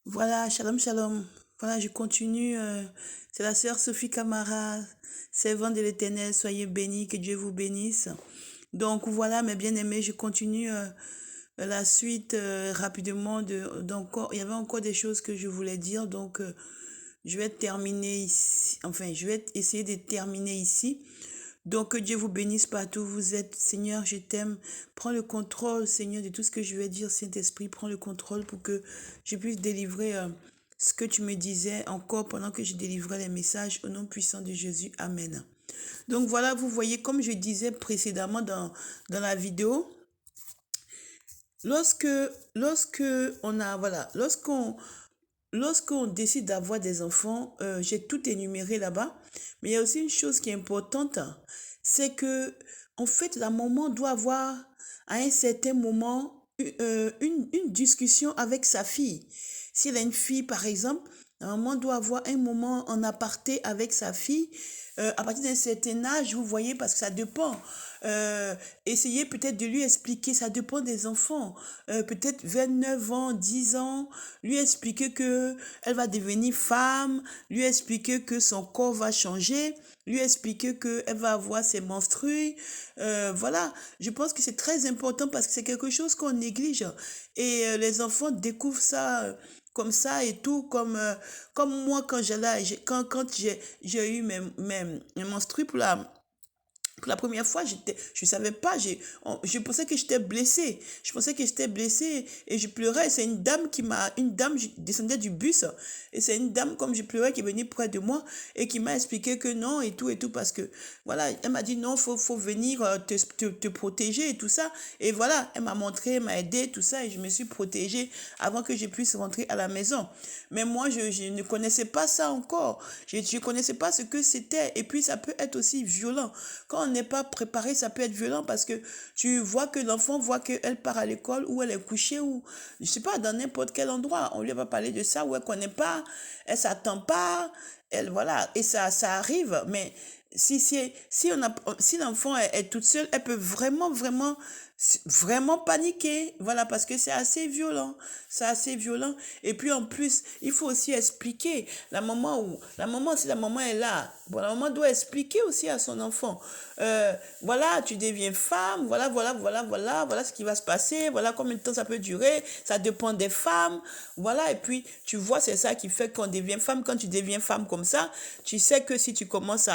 Voilà, shalom, shalom. Voilà, je continue. C'est la sœur Sophie Camara, servante de l'Éternel. Soyez bénis, que Dieu vous bénisse. Donc voilà, mes bien-aimés, je continue la suite rapidement. Il y avait encore des choses que je voulais dire. Donc, je vais terminer ici. Enfin, je vais essayer de terminer ici. Donc, que Dieu vous bénisse partout où vous êtes. Seigneur, je t'aime. Prends le contrôle, Seigneur, de tout ce que je vais dire. Saint-Esprit, prends le contrôle pour que je puisse délivrer ce que tu me disais encore pendant que je délivrais les messages au nom puissant de Jésus. Amen. Donc voilà, vous voyez, comme je disais précédemment dans la vidéo, lorsque, lorsque on a, voilà, lorsqu'on décide d'avoir des enfants, j'ai tout énuméré là-bas, mais il y a aussi une chose qui est importante, c'est que, en fait, la maman doit avoir, à un certain moment, une discussion avec sa fille. Si elle a une fille, par exemple, la maman doit avoir un moment en aparté avec sa fille. À partir d'un certain âge, vous voyez, parce que ça dépend. Essayez peut-être de lui expliquer, ça dépend des enfants. Peut-être 29 ans, 10 ans, lui expliquer que elle va devenir femme, lui expliquer que son corps va changer, lui expliquer que elle va avoir ses menstrues. Voilà, je pense que c'est très important parce que c'est quelque chose qu'on néglige. Et les enfants découvrent ça comme ça et tout, comme moi quand j'ai eu mes menstrues pour la première fois, je savais pas, je pensais que j'étais blessée. Je pensais que j'étais blessée et je pleurais. C'est une dame, je descendais du bus et c'est une dame, comme je pleurais, qui est venue près de moi et qui m'a expliqué que non et tout parce que, voilà, elle m'a dit non, faut venir te protéger et tout ça. Et voilà, elle m'a montré, elle m'a aidé, tout ça et je me suis protégée avant que je puisse rentrer à la maison. Mais moi, je ne connaissais pas ça encore. Je ne connaissais pas ce que c'était. Et puis, ça peut être aussi violent. Quand on n'est pas préparé, ça peut être violent parce que tu vois que l'enfant voit qu'elle part à l'école ou elle est couchée ou, je sais pas, dans n'importe quel endroit. On lui a pas parlé de ça ou elle connaît pas, elle s'attend pas, elle, voilà. Et ça arrive. Mais si l'enfant est toute seule, elle peut vraiment paniquer. Voilà, parce que c'est assez violent. C'est assez violent. Et puis en plus, il faut aussi expliquer si la maman est là, bon, la maman doit expliquer aussi à son enfant. Voilà, tu deviens femme, voilà ce qui va se passer, voilà combien de temps ça peut durer, ça dépend des femmes, voilà, et puis tu vois, c'est ça qui fait qu'on devient femme. Quand tu deviens femme comme ça, tu sais que si tu commences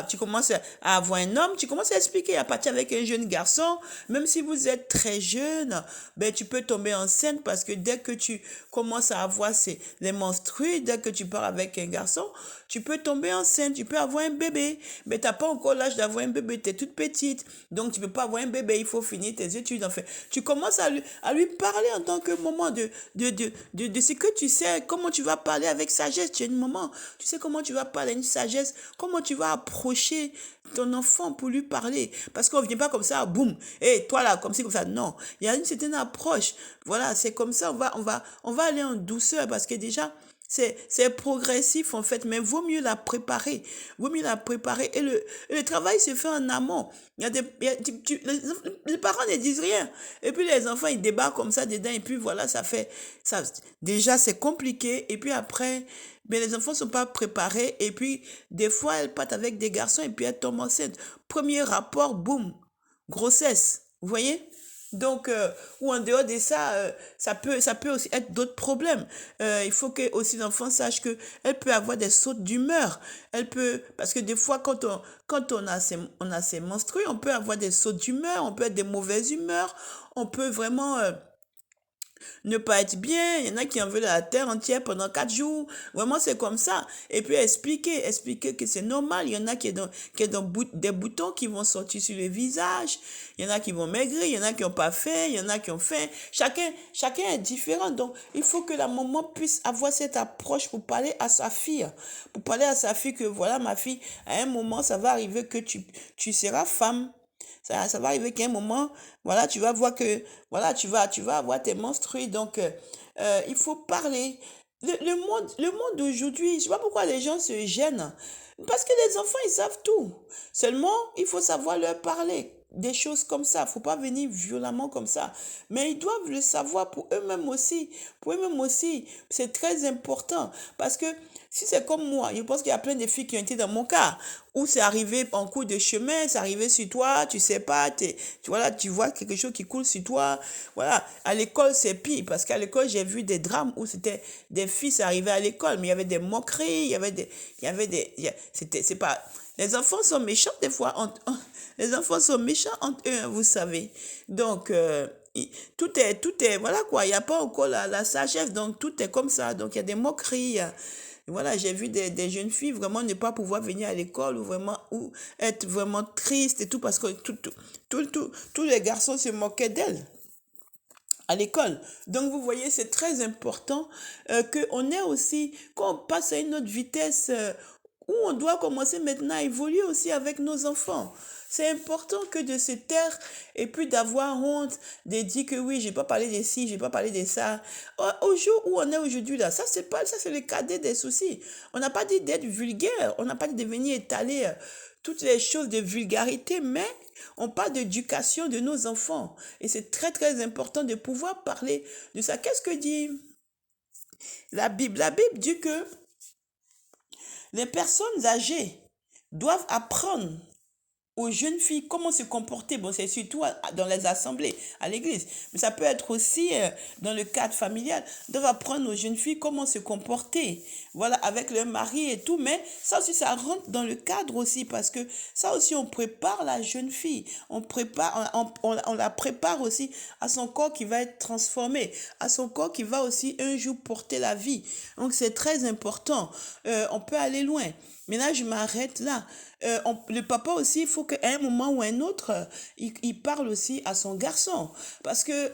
tu commences à avoir un homme, tu commences à expliquer, à partir avec un jeune garçon, même si vous êtes très jeune, ben tu peux tomber enceinte parce que dès que tu commences à avoir les menstrues, dès que tu pars avec un garçon, tu peux tomber enceinte, tu peux avoir un bébé, mais tu n'as pas encore l'âge d'avoir un bébé, tu es toute petite, donc tu ne peux pas avoir un bébé, il faut finir tes études. Enfin, tu commences à lui parler en tant que maman de ce que tu sais, comment tu vas parler avec sagesse. Tu es une maman, tu sais comment tu vas parler avec sagesse, comment tu vas approcher ton enfant pour lui parler. Parce qu'on ne vient pas comme ça, boum, et toi là, comme ça. Non, il y a une certaine approche. Voilà, c'est comme ça, on va aller en douceur parce que déjà, c'est progressif en fait, mais vaut mieux la préparer. Vaut mieux la préparer. Et le travail se fait en amont. Il y a des, il y a- les parents ne disent rien. Et puis les enfants, ils débarquent comme ça dedans. Et puis voilà, déjà, c'est compliqué. Et puis après, ben, les enfants ne sont pas préparés. Et puis, des fois, elles partent avec des garçons et puis elles tombent enceintes. Premier rapport, boum, grossesse. Vous voyez? Donc, ou en dehors de ça, ça peut aussi être d'autres problèmes. Il faut que aussi l'enfant sache que elle peut avoir des sautes d'humeur. Parce que des fois, quand on a ses menstrues, on peut avoir des sautes d'humeur, on peut être des mauvaises humeurs, on peut vraiment ne pas être bien. Il y en a qui en veulent la terre entière pendant 4 jours. Vraiment, c'est comme ça. Et puis expliquer que c'est normal. Il y en a qui ont des boutons qui vont sortir sur le visage. Il y en a qui vont maigrir, il y en a qui n'ont pas faim, il y en a qui ont faim. Chacun est différent. Donc, il faut que la maman puisse avoir cette approche pour parler à sa fille. Pour parler à sa fille que voilà, ma fille, à un moment, ça va arriver que tu seras femme. Ça va arriver qu'à un moment, voilà, tu vas voir que, voilà, tu vas avoir tes menstrues. Donc, il faut parler. Le monde d'aujourd'hui, je ne sais pas pourquoi les gens se gênent. Parce que les enfants, ils savent tout. Seulement, il faut savoir leur parler. des choses comme ça. Faut pas venir violemment comme ça. Mais ils doivent le savoir pour eux-mêmes aussi. Pour eux-mêmes aussi, c'est très important. Parce que si c'est comme moi, je pense qu'il y a plein de filles qui ont été dans mon cas, où c'est arrivé en cours de chemin, c'est arrivé sur toi, tu sais pas, voilà, tu vois quelque chose qui coule sur toi. Voilà, à l'école, c'est pire, parce qu'à l'école, j'ai vu des drames où c'était des filles, ça arrivait à l'école, mais il y avait des moqueries, c'est pas, les enfants sont méchants des fois, les enfants sont méchants entre eux, hein, vous savez. Donc, tout est, voilà quoi, il n'y a pas encore la sagesse, donc tout est comme ça. Donc, il y a des moqueries. Voilà, j'ai vu des jeunes filles vraiment ne pas pouvoir venir à l'école ou être vraiment tristes et tout parce que tous les garçons se moquaient d'elles à l'école. Donc, vous voyez, c'est très important qu'on ait aussi, qu'on passe à une autre vitesse où on doit commencer maintenant à évoluer aussi avec nos enfants. C'est important que de se taire et puis d'avoir honte, de dire que oui, j'ai pas parlé de ci, j'ai pas parlé de ça. Au jour où on est aujourd'hui là, ça c'est le cadet des soucis. On n'a pas dit d'être vulgaire, on n'a pas dit de venir étaler toutes les choses de vulgarité, mais on parle d'éducation de nos enfants. Et c'est très, très important de pouvoir parler de ça. Qu'est-ce que dit la Bible? La Bible dit que les personnes âgées doivent apprendre aux jeunes filles comment se comporter. Bon, c'est surtout dans les assemblées, à l'église. Mais ça peut être aussi dans le cadre familial. Ils doivent apprendre aux jeunes filles comment se comporter. Voilà, avec leur mari et tout. Mais ça aussi, ça rentre dans le cadre aussi. Parce que ça aussi, on prépare la jeune fille. On la prépare aussi à son corps qui va être transformé. À son corps qui va aussi un jour porter la vie. Donc, c'est très important. On peut aller loin. Mais là, je m'arrête là. Le papa aussi, il faut qu'à un moment ou un autre, il parle aussi à son garçon. Parce que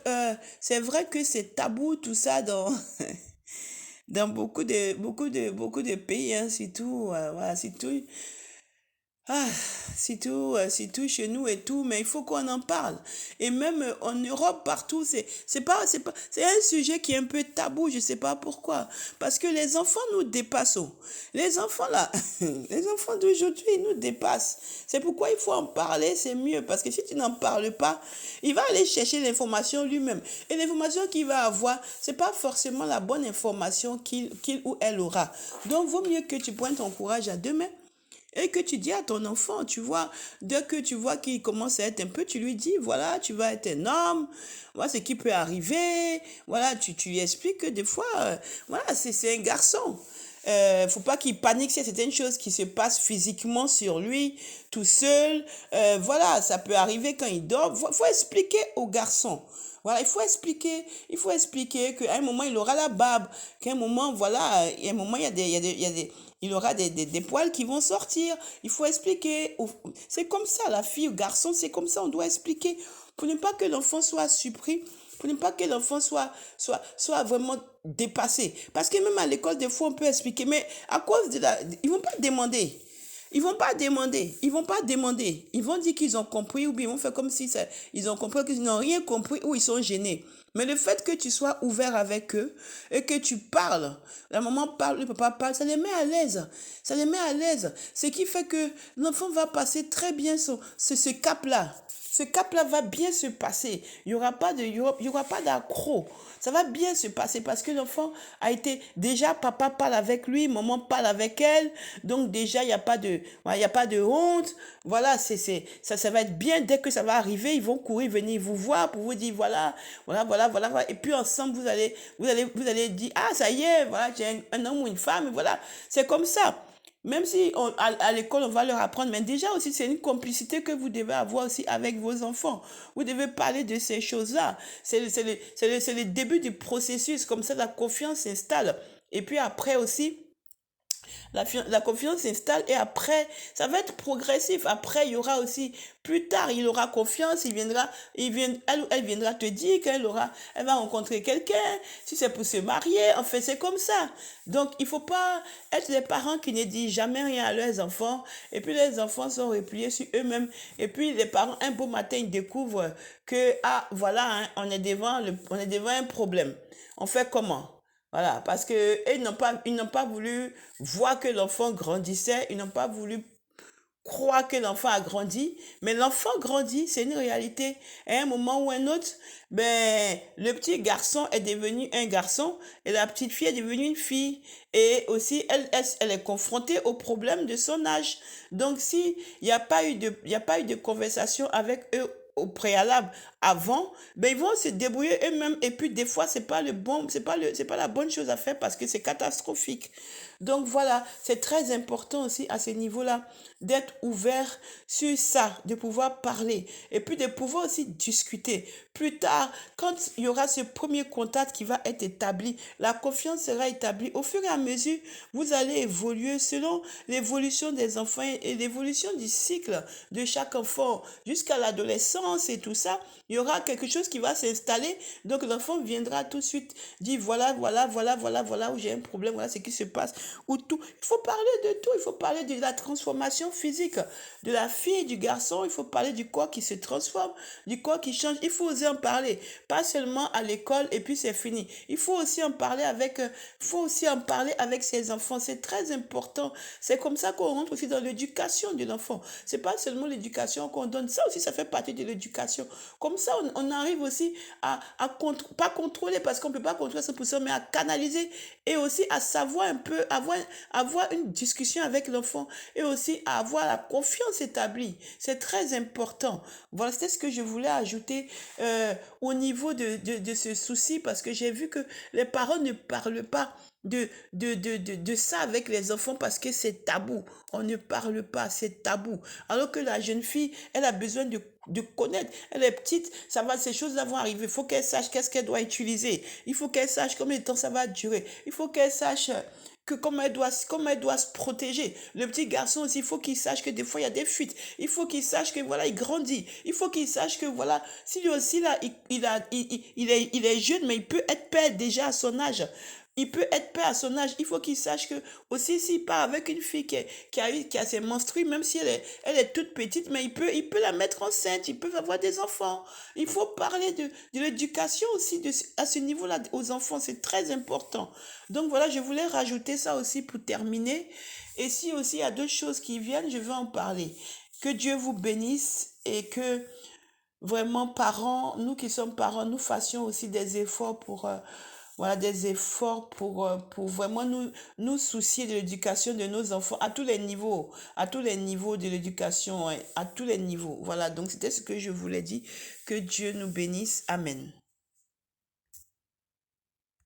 c'est vrai que c'est tabou tout ça dans, dans beaucoup de pays, hein, surtout, voilà, surtout c'est tout chez nous et tout, mais il faut qu'on en parle. Et même en Europe, partout, c'est un sujet qui est un peu tabou, je sais pas pourquoi. Parce que les enfants nous dépassent. Les enfants là, les enfants d'aujourd'hui nous dépassent. C'est pourquoi il faut en parler, c'est mieux. Parce que si tu n'en parles pas, il va aller chercher l'information lui-même. Et l'information qu'il va avoir, c'est pas forcément la bonne information qu'il ou elle aura. Donc, vaut mieux que tu pointes ton courage à deux mains et que tu dis à ton enfant, tu vois, dès que tu vois qu'il commence à être un peu, tu lui dis, voilà, tu vas être un homme, voilà ce qui peut arriver, voilà, tu lui expliques que des fois, voilà, c'est un garçon. Faut pas qu'il panique si certaines choses qui se passent physiquement sur lui, tout seul. Voilà, ça peut arriver quand il dort. Faut expliquer au garçon. Voilà, il faut expliquer qu'à un moment, il aura la barbe, qu'à un moment, voilà, à un moment, il aura des poils qui vont sortir. Il faut expliquer. C'est comme ça, la fille ou garçon, c'est comme ça, on doit expliquer pour ne pas que l'enfant soit surpris, pour ne pas que l'enfant soit vraiment dépassé. Parce que même à l'école, des fois, on peut expliquer, mais à cause de ils vont pas demander. Ils vont pas demander. Ils vont dire qu'ils ont compris ou bien ils vont faire comme si ils ont compris qu'ils n'ont rien compris ou ils sont gênés. Mais le fait que tu sois ouvert avec eux et que tu parles, la maman parle, le papa parle, ça les met à l'aise. Ça les met à l'aise. Ce qui fait que l'enfant va passer très bien ce cap-là. Ce cap-là va bien se passer. Il y aura pas d'accro. Ça va bien se passer parce que l'enfant a été, déjà, papa parle avec lui, maman parle avec elle. Donc, déjà, il y a pas de honte. Voilà, ça va être bien. Dès que ça va arriver, ils vont courir, venir vous voir pour vous dire, voilà, voilà, voilà, voilà, voilà. Et puis, ensemble, vous allez dire, ah, ça y est, voilà, j'ai un homme ou une femme, et voilà. C'est comme ça. Même si à l'école, on va leur apprendre, mais déjà aussi, c'est une complicité que vous devez avoir aussi avec vos enfants. Vous devez parler de ces choses-là. C'est le début du processus. Comme ça, la confiance s'installe. Et puis après aussi, la confiance s'installe et après, ça va être progressif. Après, il y aura aussi, plus tard, il aura confiance, elle viendra te dire elle va rencontrer quelqu'un, si c'est pour se marier, en fait, c'est comme ça. Donc, il faut pas être des parents qui ne disent jamais rien à leurs enfants et puis les enfants sont repliés sur eux-mêmes et puis les parents, un beau matin, ils découvrent que, ah, voilà, hein, on est devant un problème. On fait comment? Voilà, parce que ils n'ont pas voulu voir que l'enfant grandissait, ils n'ont pas voulu croit que l'enfant a grandi, mais l'enfant grandit, c'est une réalité. À un moment ou un autre, ben, le petit garçon est devenu un garçon et la petite fille est devenue une fille. Et aussi, elle est confrontée aux problèmes de son âge. Donc, si il n'y a pas eu de, il y a pas eu de conversation avec eux au préalable avant, ben ils vont se débrouiller eux-mêmes et puis des fois c'est pas la bonne chose à faire parce que c'est catastrophique. Donc voilà, c'est très important aussi à ce niveau-là d'être ouvert sur ça, de pouvoir parler et puis de pouvoir aussi discuter. Plus tard, quand il y aura ce premier contact qui va être établi, la confiance sera établie. Au fur et à mesure, vous allez évoluer selon l'évolution des enfants et l'évolution du cycle de chaque enfant jusqu'à l'adolescence et tout ça. Il y aura quelque chose qui va s'installer. Donc l'enfant viendra tout de suite dire voilà où j'ai un problème, voilà ce qui se passe. Ou tout. Il faut parler de tout. Il faut parler de la transformation physique de la fille, du garçon. Il faut parler du corps qui se transforme, du corps qui change. Il faut oser en parler. Pas seulement à l'école et puis c'est fini. Il faut aussi en parler avec ses enfants. C'est très important. C'est comme ça qu'on rentre aussi dans l'éducation de l'enfant. C'est pas seulement l'éducation qu'on donne. Ça aussi, ça fait partie de l'éducation. Comme ça, on arrive aussi pas contrôler parce qu'on ne peut pas contrôler 100%, mais à canaliser et aussi à savoir un peu, avoir une discussion avec l'enfant et aussi à avoir la confiance établie. C'est très important. Voilà, c'était ce que je voulais ajouter au niveau de ce souci parce que j'ai vu que les parents ne parlent pas de ça avec les enfants parce que c'est tabou. On ne parle pas, c'est tabou. Alors que la jeune fille, elle a besoin de connaître. Elle est petite, ces choses-là vont arriver. Il faut qu'elle sache qu'est-ce qu'elle doit utiliser. Il faut qu'elle sache combien de temps ça va durer. Il faut qu'elle sache que comment elle doit se protéger. Le petit garçon aussi, il faut qu'il sache que des fois, il y a des fuites. Il faut qu'il sache que, voilà, il grandit. Il faut qu'il sache que, voilà, si lui aussi, là, il est jeune, mais il peut être père déjà à son âge. Il peut être père à son âge. Il faut qu'il sache que, aussi, s'il part avec une fille qui a ses menstrues, même si elle est toute petite, mais il peut la mettre enceinte. Ils peuvent avoir des enfants. Il faut parler de l'éducation aussi à ce niveau-là aux enfants. C'est très important. Donc voilà, je voulais rajouter ça aussi pour terminer. Et si aussi il y a d'autres choses qui viennent, je vais en parler. Que Dieu vous bénisse et que vraiment parents, nous qui sommes parents, nous fassions aussi des efforts voilà, des efforts pour vraiment nous soucier de l'éducation de nos enfants à tous les niveaux de l'éducation, hein, à tous les niveaux. Voilà, donc c'était ce que je voulais dire. Que Dieu nous bénisse. Amen.